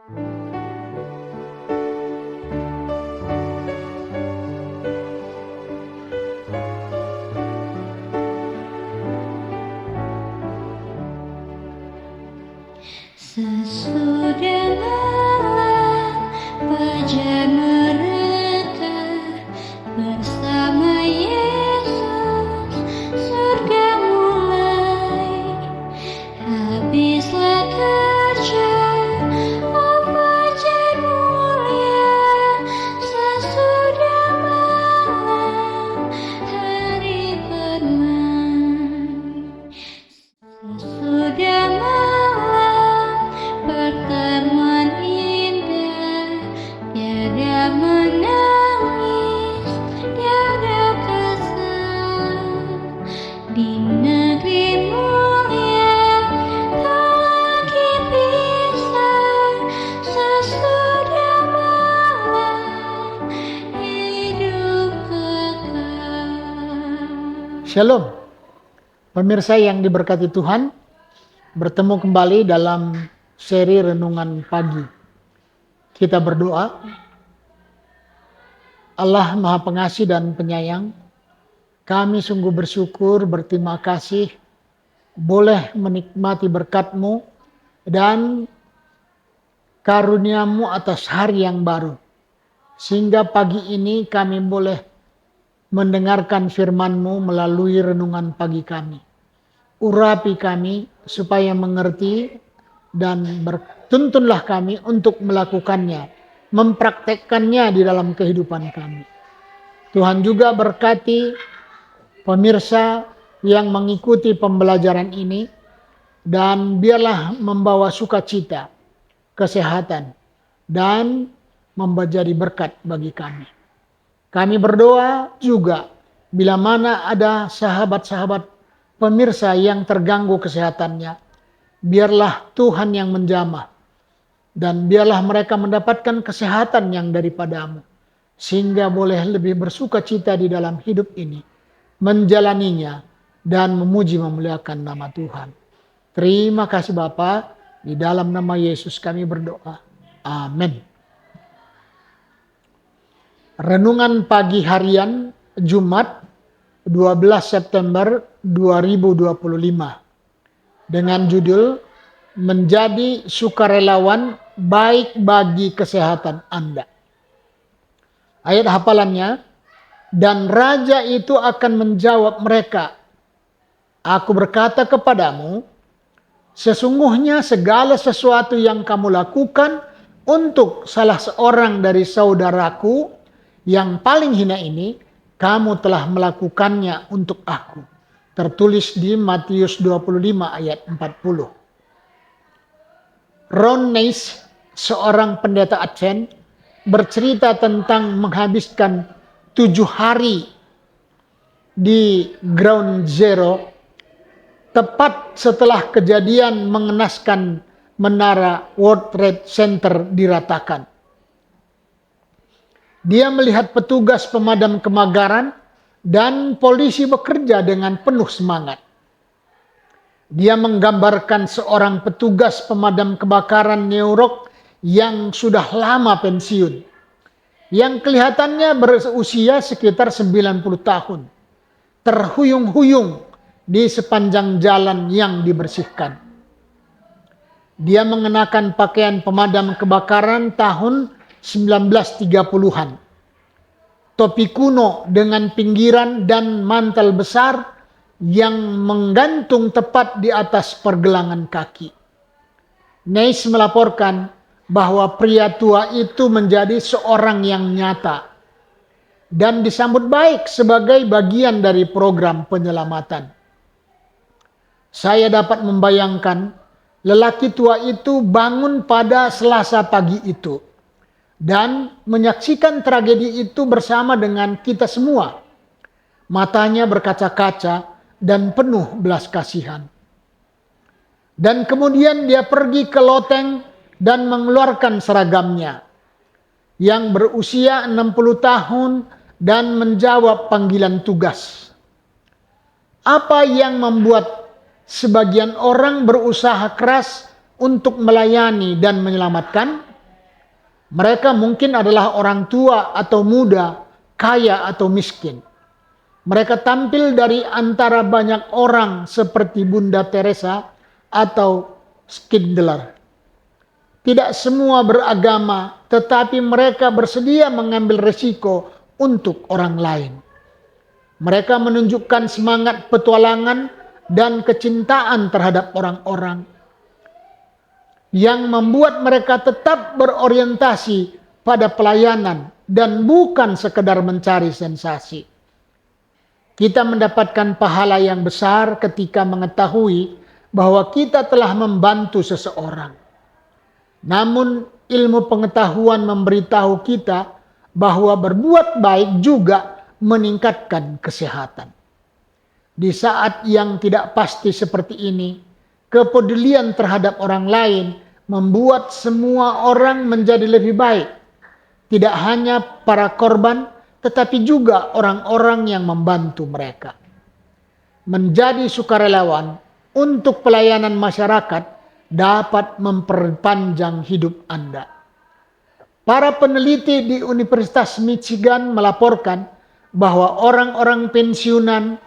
Sesudah malam fajar mereka bersama Yesus, surga mulai. Habislah kerja, oh fajar mulia. Sesudah malam hari bermain. Sesudah malam pertemuan indah, tiada menangis, tiada kesal. Di negeri mulia tak lagi pisah. Sesudah malam hidup kekal. Shalom, pemirsa yang diberkati Tuhan, bertemu kembali dalam seri Renungan Pagi. Kita berdoa. Allah Maha Pengasih dan Penyayang, kami sungguh bersyukur, berterima kasih boleh menikmati berkat-Mu dan karunia-Mu atas hari yang baru. Sehingga pagi ini kami boleh mendengarkan firman-Mu melalui renungan pagi kami. Urapi kami supaya mengerti dan bertuntunlah kami untuk melakukannya, mempraktekkannya di dalam kehidupan kami. Tuhan juga berkati pemirsa yang mengikuti pembelajaran ini dan biarlah membawa sukacita, kesehatan, dan menjadi berkat bagi kami. Kami berdoa juga bila mana ada sahabat-sahabat pemirsa yang terganggu kesehatannya, biarlah Tuhan yang menjamah dan biarlah mereka mendapatkan kesehatan yang daripada-Mu, sehingga boleh lebih bersukacita di dalam hidup ini, menjalaninya dan memuji memuliakan nama Tuhan. Terima kasih Bapa, di dalam nama Yesus kami berdoa. Amin. Renungan pagi harian Jumat 12 September 2025 dengan judul Menjadi Sukarelawan Baik Bagi Kesehatan Anda. Ayat hafalannya, dan raja itu akan menjawab mereka, aku berkata kepadamu, sesungguhnya segala sesuatu yang kamu lakukan untuk salah seorang dari saudaraku yang paling hina ini, kamu telah melakukannya untuk aku. Tertulis di Matius 25 ayat 40. Ron Neis, seorang pendeta Advent, bercerita tentang menghabiskan 7 hari di Ground Zero, tepat setelah kejadian mengenaskan menara World Trade Center diratakan. Dia melihat petugas pemadam kebakaran dan polisi bekerja dengan penuh semangat. Dia menggambarkan seorang petugas pemadam kebakaran New York yang sudah lama pensiun, yang kelihatannya berusia sekitar 90 tahun, terhuyung-huyung di sepanjang jalan yang dibersihkan. Dia mengenakan pakaian pemadam kebakaran tahun 1930-an. Topi kuno dengan pinggiran dan mantel besar yang menggantung tepat di atas pergelangan kaki. Neis melaporkan bahwa pria tua itu menjadi seorang yang nyata dan disambut baik sebagai bagian dari program penyelamatan. Saya dapat membayangkan lelaki tua itu bangun pada Selasa pagi itu dan menyaksikan tragedi itu bersama dengan kita semua. Matanya berkaca-kaca dan penuh belas kasihan. Dan kemudian dia pergi ke loteng dan mengeluarkan seragamnya yang berusia 60 tahun dan menjawab panggilan tugas. Apa yang membuat sebagian orang berusaha keras untuk melayani dan menyelamatkan? Mereka mungkin adalah orang tua atau muda, kaya atau miskin. Mereka tampil dari antara banyak orang seperti Bunda Teresa atau Schindler. Tidak semua beragama, tetapi mereka bersedia mengambil resiko untuk orang lain. Mereka menunjukkan semangat petualangan dan kecintaan terhadap orang-orang yang membuat mereka tetap berorientasi pada pelayanan dan bukan sekedar mencari sensasi. Kita mendapatkan pahala yang besar ketika mengetahui bahwa kita telah membantu seseorang. Namun ilmu pengetahuan memberitahu kita bahwa berbuat baik juga meningkatkan kesehatan. Di saat yang tidak pasti seperti ini, kepedulian terhadap orang lain membuat semua orang menjadi lebih baik. Tidak hanya para korban, tetapi juga orang-orang yang membantu mereka. Menjadi sukarelawan untuk pelayanan masyarakat dapat memperpanjang hidup Anda. Para peneliti di Universitas Michigan melaporkan bahwa orang-orang pensiunan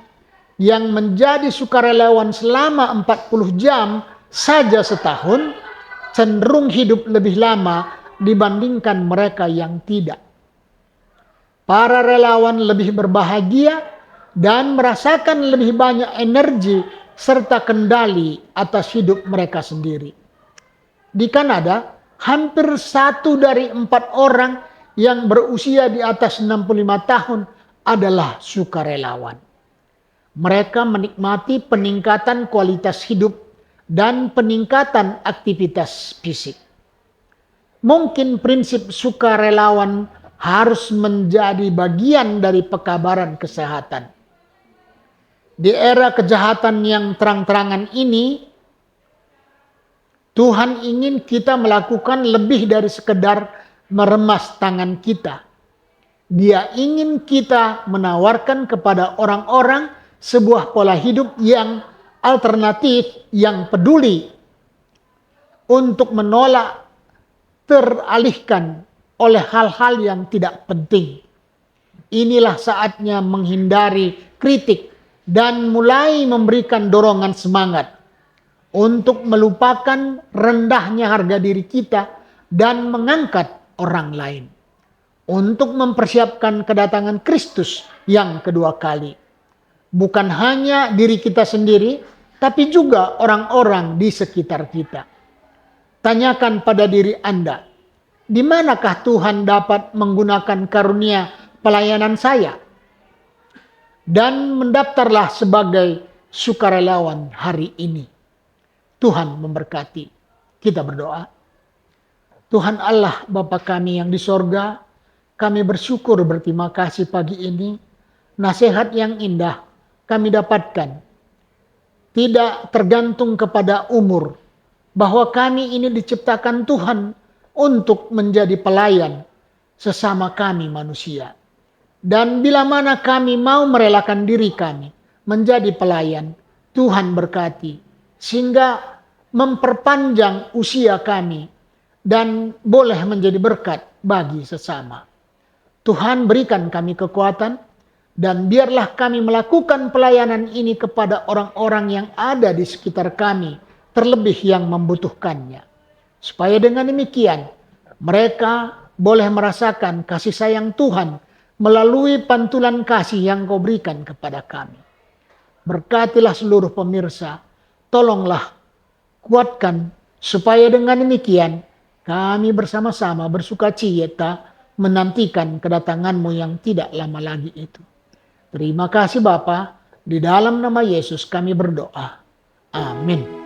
yang menjadi sukarelawan selama 40 jam saja setahun cenderung hidup lebih lama dibandingkan mereka yang tidak. Para relawan lebih berbahagia dan merasakan lebih banyak energi serta kendali atas hidup mereka sendiri. Di Kanada, hampir 1 dari 4 orang yang berusia di atas 65 tahun adalah sukarelawan. Mereka menikmati peningkatan kualitas hidup dan peningkatan aktivitas fisik. Mungkin prinsip sukarelawan harus menjadi bagian dari pekabaran kesehatan. Di era kejahatan yang terang-terangan ini, Tuhan ingin kita melakukan lebih dari sekedar meremas tangan kita. Dia ingin kita menawarkan kepada orang-orang sebuah pola hidup yang alternatif, yang peduli untuk menolak teralihkan oleh hal-hal yang tidak penting. Inilah saatnya menghindari kritik dan mulai memberikan dorongan semangat untuk melupakan rendahnya harga diri kita dan mengangkat orang lain. Untuk mempersiapkan kedatangan Kristus yang kedua kali. Bukan hanya diri kita sendiri, tapi juga orang-orang di sekitar kita. Tanyakan pada diri Anda, di manakah Tuhan dapat menggunakan karunia pelayanan saya? Dan mendaftarlah sebagai sukarelawan hari ini. Tuhan memberkati. Kita berdoa. Tuhan Allah Bapa kami yang di sorga, kami bersyukur berterima kasih pagi ini. Nasihat yang indah kami dapatkan. Tidak tergantung kepada umur. Bahwa kami ini diciptakan Tuhan untuk menjadi pelayan sesama kami manusia. Dan bila mana kami mau merelakan diri kami menjadi pelayan, Tuhan berkati. Sehingga memperpanjang usia kami dan boleh menjadi berkat bagi sesama. Tuhan berikan kami kekuatan. Dan biarlah kami melakukan pelayanan ini kepada orang-orang yang ada di sekitar kami, terlebih yang membutuhkannya. Supaya dengan demikian, mereka boleh merasakan kasih sayang Tuhan melalui pantulan kasih yang Kau berikan kepada kami. Berkatilah seluruh pemirsa, tolonglah, kuatkan, supaya dengan demikian kami bersama-sama bersukacita menantikan kedatangan-Mu yang tidak lama lagi itu. Terima kasih Bapa, di dalam nama Yesus kami berdoa. Amin.